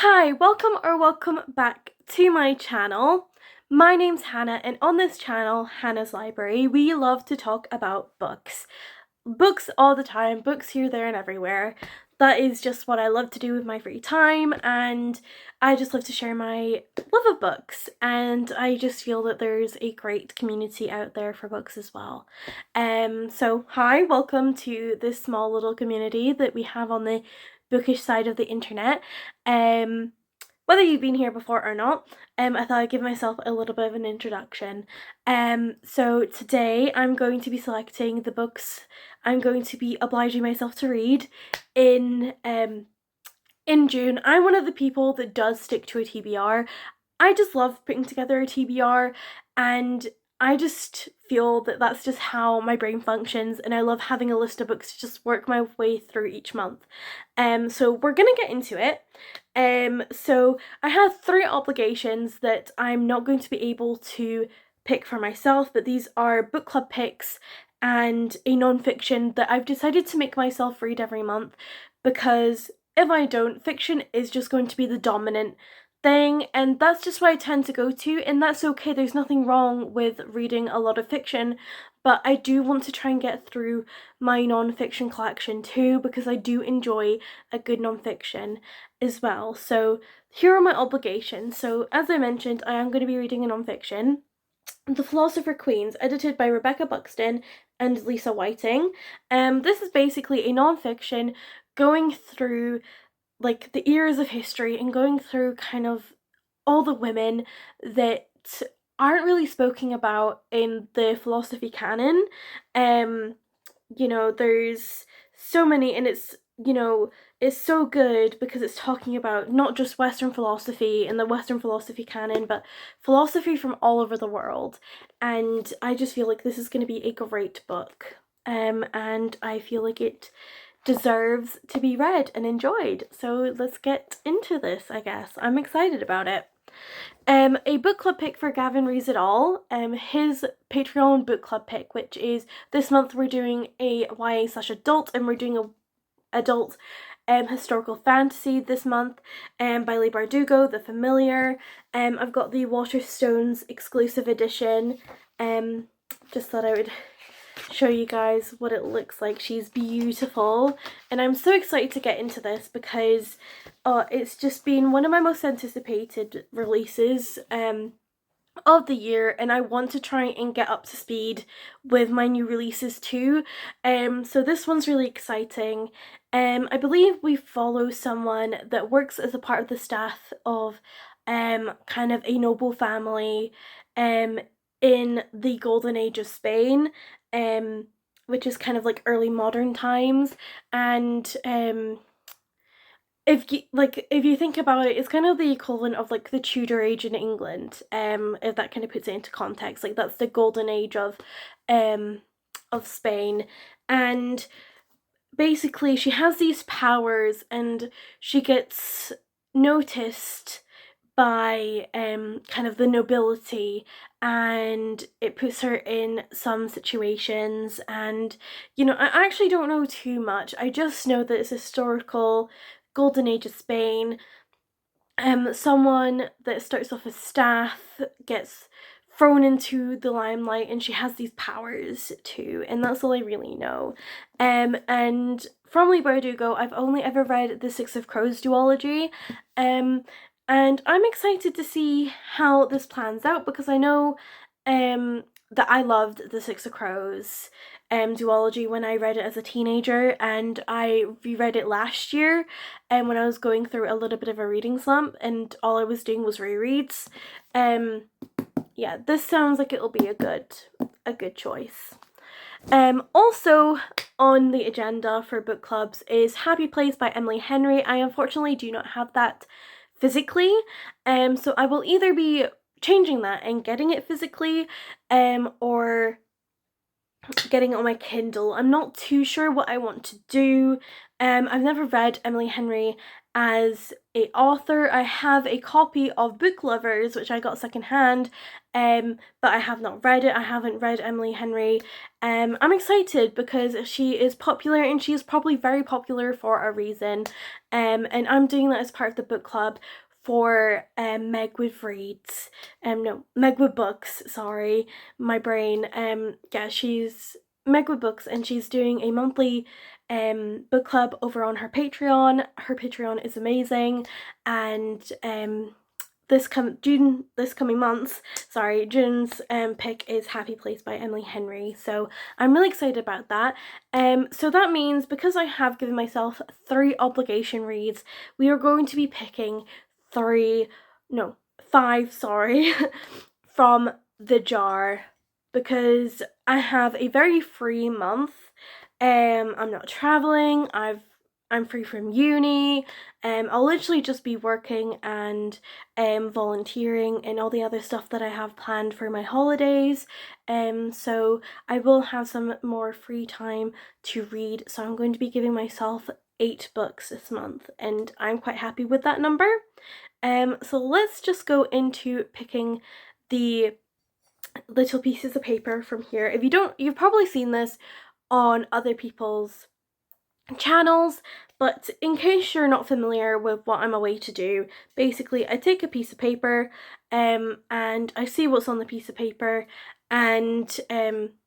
Hi, welcome back to my channel. My name's Hannah, and on this channel, Hannah's Library, we love to talk about books. Books all the time, books here, there, and everywhere. That is just what I love to do with my free time, and I just love to share my love of books, and I just feel that there's a great community out there for books as well. So hi, welcome to this small little community that we have on the bookish side of the internet. Whether you've been here before or not, I thought I'd give myself a little bit of an introduction. So today I'm going to be selecting the books I'm going to be obliging myself to read in June. I'm one of the people that does stick to a TBR. I just love putting together a TBR, and I just feel that that's just how my brain functions, and I love having a list of books to just work my way through each month. So we're gonna get into it. So I have 3 obligations that I'm not going to be able to pick for myself, but these are book club picks and a non-fiction that I've decided to make myself read every month, because if I don't, fiction is just going to be the dominant thing, and that's just what I tend to go to, and that's okay. There's nothing wrong with reading a lot of fiction, but I do want to try and get through my non-fiction collection too, because I do enjoy a good non-fiction as well. So here are my obligations. So as I mentioned, I am going to be reading a non-fiction, The Philosopher Queens, edited by Rebecca Buxton and Lisa Whiting. This is basically a non-fiction going through like the eras of history and going through kind of all the women that aren't really spoken about in the philosophy canon. There's so many, and it's so good because it's talking about not just Western philosophy and the Western philosophy canon, but philosophy from all over the world. And I just feel like this is going to be a great book. And I feel like it deserves to be read and enjoyed. So let's get into this, I guess. I'm excited about it. A book club pick for Gavin Reads It All, his Patreon book club pick, which is this month we're doing a YA/adult, and we're doing a adult historical fantasy this month by Leigh Bardugo, The Familiar. I've got the Waterstones exclusive edition. Just thought I would show you guys what it looks like. She's beautiful, and I'm so excited to get into this because it's just been one of my most anticipated releases of the year, and I want to try and get up to speed with my new releases too. So this one's really exciting. I believe we follow someone that works as a part of the staff of kind of a noble family in the golden age of Spain, which is kind of like early modern times. And if you think about it, it's kind of the equivalent of like the Tudor age in England, if that kind of puts it into context. Like that's the golden age of Spain. And basically she has these powers, and she gets noticed by kind of the nobility, and it puts her in some situations. And I actually don't know too much. I just know that it's historical golden age of Spain. Someone that starts off as staff gets thrown into the limelight, and she has these powers too, and that's all I really know. And from Leigh Bardugo, I've only ever read the Six of Crows duology, and I'm excited to see how this plans out, because I know that I loved the Six of Crows duology when I read it as a teenager, and I reread it last year when I was going through a little bit of a reading slump, and all I was doing was rereads. Yeah, this sounds like it'll be a good choice. Also on the agenda for book clubs is Happy Place by Emily Henry. I unfortunately do not have that physically, so I will either be changing that and getting it physically, or getting it on my Kindle. I'm not too sure what I want to do. I've never read Emily Henry, as a author. I have a copy of Book Lovers, which I got secondhand, but I have not read it. I haven't read Emily Henry. I'm excited because she is popular, and she is probably very popular for a reason. And I'm doing that as part of the book club for Megwood Reads. No, Megwood Books, sorry, my brain. Yeah, she's Megwood Books, and she's doing a monthly book club over on her Patreon. Her Patreon is amazing, and this coming month, June's pick is Happy Place by Emily Henry. So I'm really excited about that. So that means, because I have given myself 3 obligation reads, we are going to be picking 5, sorry, from the jar, because I have a very free month. I'm not traveling. I'm free from uni. I'll literally just be working and volunteering and all the other stuff that I have planned for my holidays. So I will have some more free time to read. So I'm going to be giving myself 8 books this month, and I'm quite happy with that number. So let's just go into picking the little pieces of paper from here. If you don't, you've probably seen this on other people's channels, but in case you're not familiar with what I'm away to do, basically I take a piece of paper and I see what's on the piece of paper, and I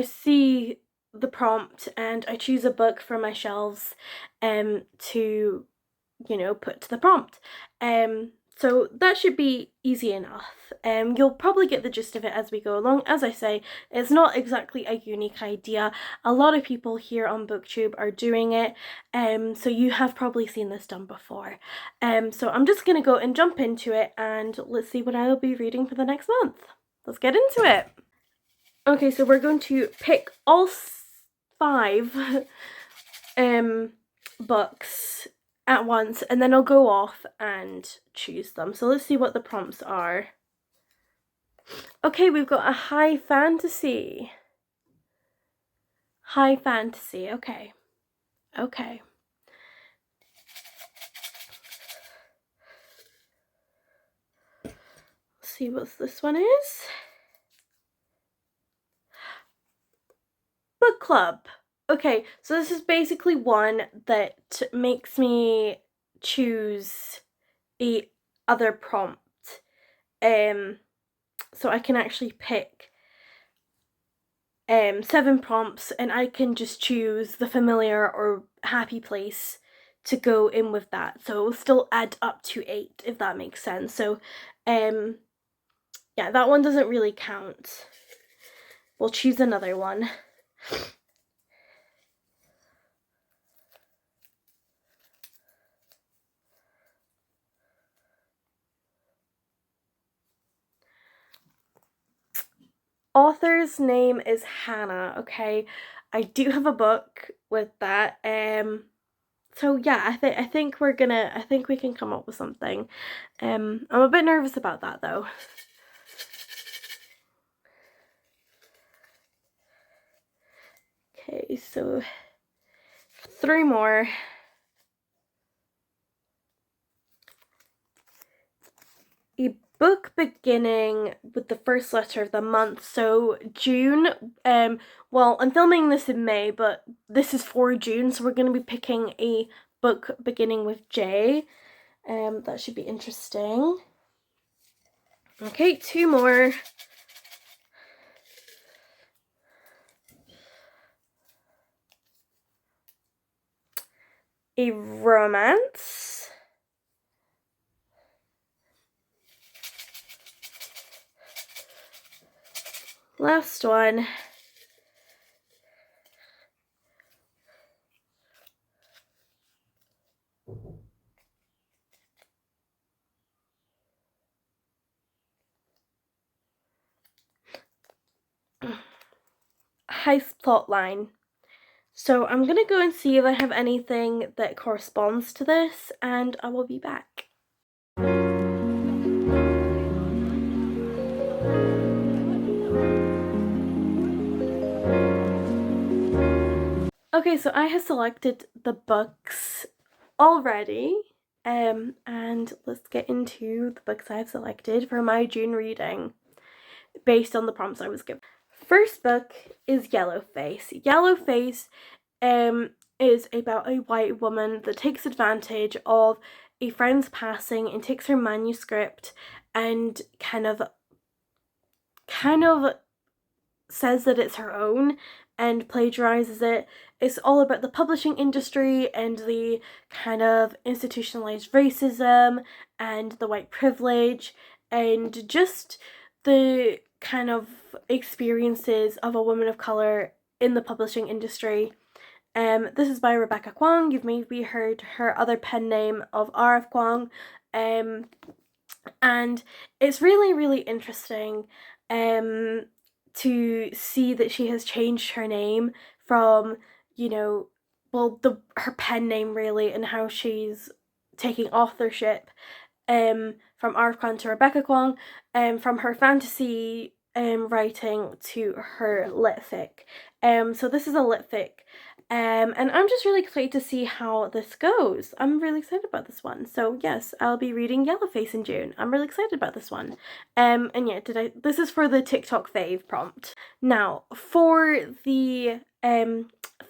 see the prompt, and I choose a book from my shelves to, you know, put to the prompt. So that should be easy enough. You'll probably get the gist of it as we go along. As I say, it's not exactly a unique idea. A lot of people here on BookTube are doing it, so you have probably seen this done before. So I'm just going to go and jump into it, and let's see what I'll be reading for the next month. Let's get into it. Okay, so we're going to pick all 5 books at once, and then I'll go off and choose them. So let's see what the prompts are. Okay, we've got a high fantasy. High fantasy, okay. Okay. Let's see what this one is. Book club. Okay, so this is basically one that makes me choose a other prompt. So I can actually pick 7 prompts, and I can just choose the familiar or happy place to go in with that. So it will still add up to 8, if that makes sense. So yeah, that one doesn't really count. We'll choose another one. Author's name is Hannah. Okay, I do have a book with that. So yeah, I think we can come up with something. I'm a bit nervous about that though. Okay, so 3 more. A book beginning with the first letter of the month. So June. Well, I'm filming this in May, but this is for June, so we're going to be picking a book beginning with J. That should be interesting. Okay, 2 more. A romance. Last one. Heist plotline. So I'm gonna go and see if I have anything that corresponds to this, and I will be back. Okay, so I have selected the books already. And let's get into the books I've selected for my June reading based on the prompts I was given. First book is Yellowface. Yellowface is about a white woman that takes advantage of a friend's passing and takes her manuscript and kind of says that it's her own and plagiarizes it. It's all about the publishing industry and the kind of institutionalized racism and the white privilege and just the kind of experiences of a woman of color in the publishing industry. This is by Rebecca Kwong. You've maybe heard her other pen name of R.F. Kwong. And it's really, really interesting to see that she has changed her name from, her pen name really, and how she's taking authorship from R.F. Kwong to Rebecca Kwong, from her fantasy writing to her lit fic. So this is a lit fic. And I'm just really excited to see how this goes. I'm really excited about this one. So yes, I'll be reading Yellowface in June. I'm really excited about this one. And yeah, this is for the TikTok fave prompt. Now, for the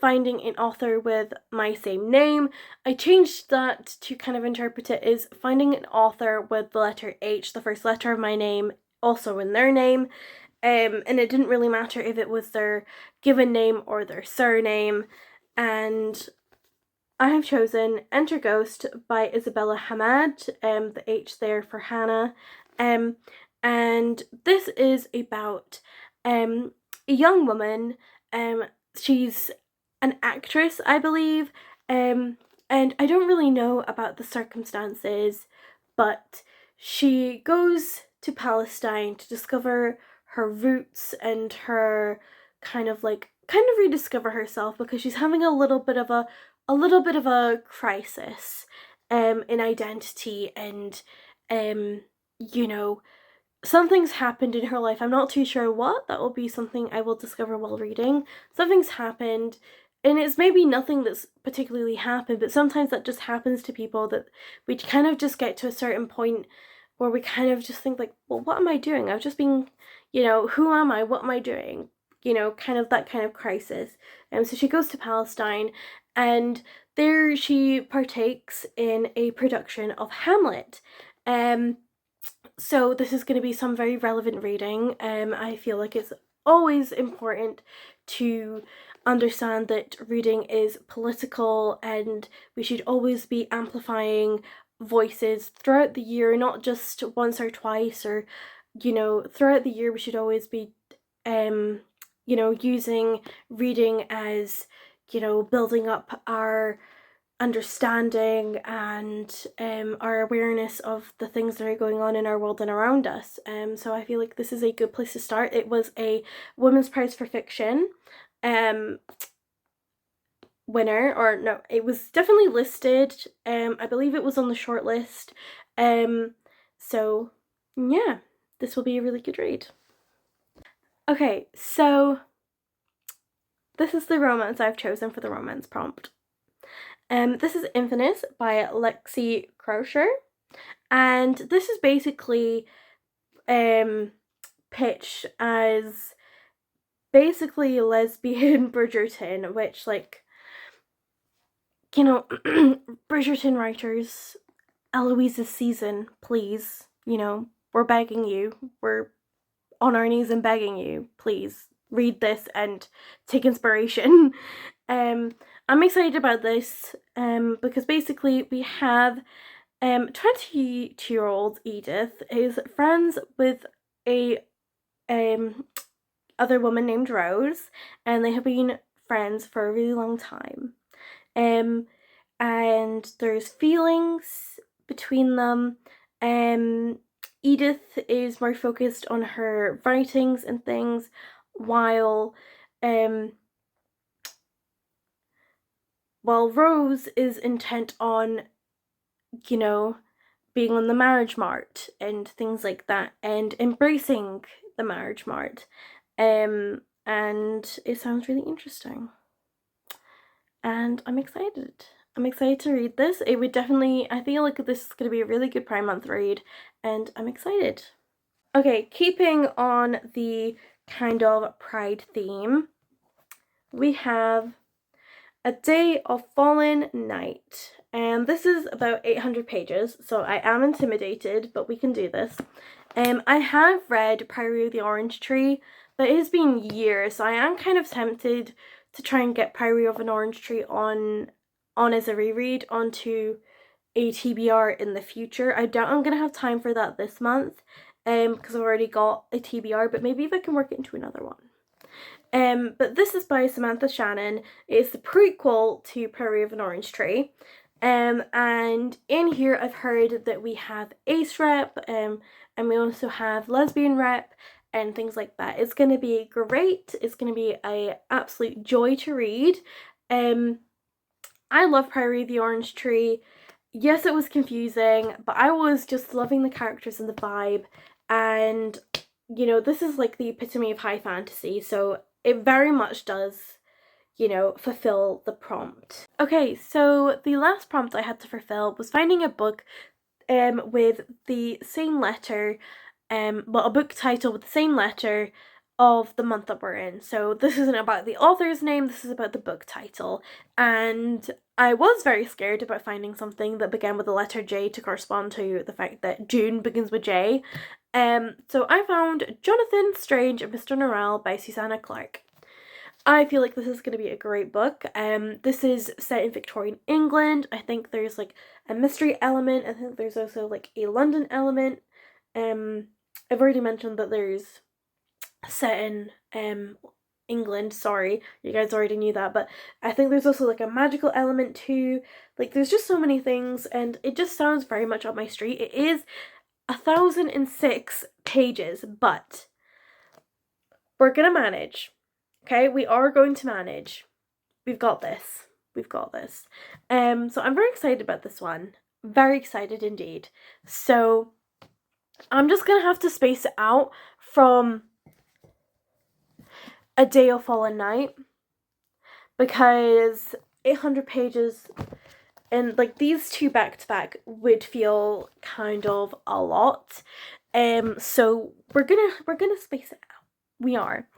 finding an author with my same name, I changed that to kind of interpret it as finding an author with the letter H, the first letter of my name, also in their name. And it didn't really matter if it was their given name or their surname. And I have chosen Enter Ghost by Isabella Hamad, the H there for Hannah. And this is about a young woman. She's an actress, I believe, and I don't really know about the circumstances, but she goes to Palestine to discover her roots and her kind of rediscover herself, because she's having a little bit of a crisis in identity, and something's happened in her life. I'm not too sure what. That will be something I will discover while reading. Something's happened, and it's maybe nothing that's particularly happened, but sometimes that just happens to people, that we kind of just get to a certain point where we kind of just think like, well, what am I doing? I've just been, who am I? What am I doing? Kind of that kind of crisis. So she goes to Palestine, and there she partakes in a production of Hamlet. So this is going to be some very relevant reading. I feel like it's always important to understand that reading is political, and we should always be amplifying voices throughout the year, not just once or twice, or throughout the year we should always be using reading as building up our understanding and our awareness of the things that are going on in our world and around us. So I feel like this is a good place to start. It was a Women's Prize for Fiction winner, or no, it was definitely listed. I believe it was on the short list. So yeah, this will be a really good read. Okay, so this is the romance I've chosen for the romance prompt. This is Infinite by Lexi Crosher, and this is basically pitched as basically lesbian Bridgerton, which, Bridgerton writers, Eloise's season, please, we're begging you, we're on our knees and begging you, please read this and take inspiration. I'm excited about this because basically we have 22-year-old Edith is friends with a other woman named Rose, and they have been friends for a really long time. And there's feelings between them. Edith is more focused on her writings and things, while Rose is intent on, being on the marriage mart and things like that, and embracing the marriage mart. And it sounds really interesting. and I'm excited. I'm excited to read this. It would definitely, I feel like this is going to be a really good Pride Month read, and I'm excited. Okay, keeping on the kind of Pride theme, we have A Day of Fallen Night, and this is about 800 pages, so I am intimidated, but we can do this. I have read Priory of the Orange Tree, but it has been years, so I am kind of tempted to try and get Priory of an Orange Tree on as a reread onto a TBR in the future. I doubt I'm gonna have time for that this month, because I've already got a TBR, but maybe if I can work it into another one. But this is by Samantha Shannon. It's the prequel to Prairie of an Orange Tree. And in here I've heard that we have ace rep, and we also have lesbian rep and things like that. It's going to be great. It's going to be a absolute joy to read. I love Prairie of the Orange Tree. Yes, it was confusing, but I was just loving the characters and the vibe, and you know, this is like the epitome of high fantasy, so it very much does, you know, fulfill the prompt. Okay, so the last prompt I had to fulfill was finding a book with the same letter, well, a book title with the same letter of the month that we're in. So this isn't about the author's name, this is about the book title. And I was very scared about finding something that began with the letter J to correspond to the fact that June begins with J. So I found Jonathan Strange and Mr. Norrell by Susanna Clarke. I feel like this is going to be a great book. This is set in Victorian England. I think there's like a mystery element. I think there's also like a London element. I've already mentioned that there's set in England. Sorry, you guys already knew that, but I think there's also like a magical element too. Like there's just so many things, and it just sounds very much up my street. It is 1,006 pages, but we're gonna manage. Okay, we are going to manage. We've got this. We've got this. So I'm very excited about this one. Very excited indeed. So I'm just gonna have to space it out from A Day of Fallen Night, because 800 pages and like these two back to back would feel kind of a lot. So we're gonna space it out. We are.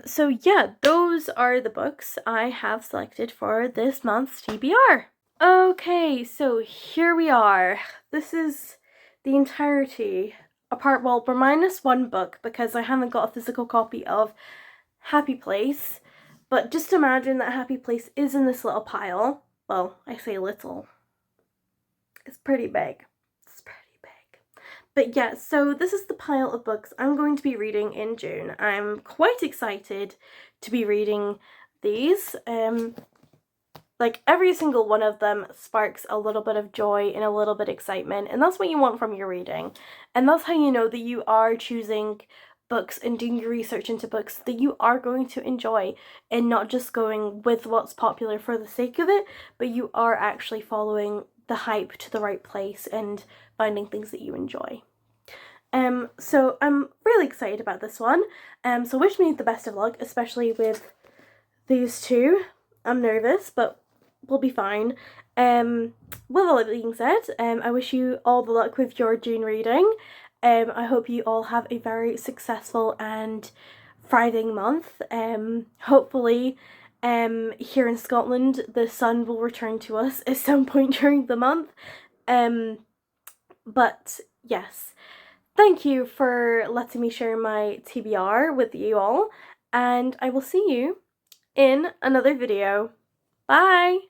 So yeah, those are the books I have selected for this month's TBR. Okay, so here we are. This is the entirety, apart, well, we're minus one book because I haven't got a physical copy of Happy Place, but just imagine that Happy Place is in this little pile. Well, I say little. It's pretty big. It's pretty big. But yeah, so this is the pile of books I'm going to be reading in June. I'm quite excited to be reading these. Like every single one of them sparks a little bit of joy and a little bit of excitement, and that's what you want from your reading. And that's how you know that you are choosing books and doing your research into books that you are going to enjoy, and not just going with what's popular for the sake of it, but you are actually following the hype to the right place and finding things that you enjoy. So I'm really excited about this one. So wish me the best of luck, especially with these two. I'm nervous, but we'll be fine. With all that being said, I wish you all the luck with your June reading. I hope you all have a very successful and thriving month. Hopefully, here in Scotland, the sun will return to us at some point during the month. But yes, thank you for letting me share my TBR with you all, and I will see you in another video. Bye!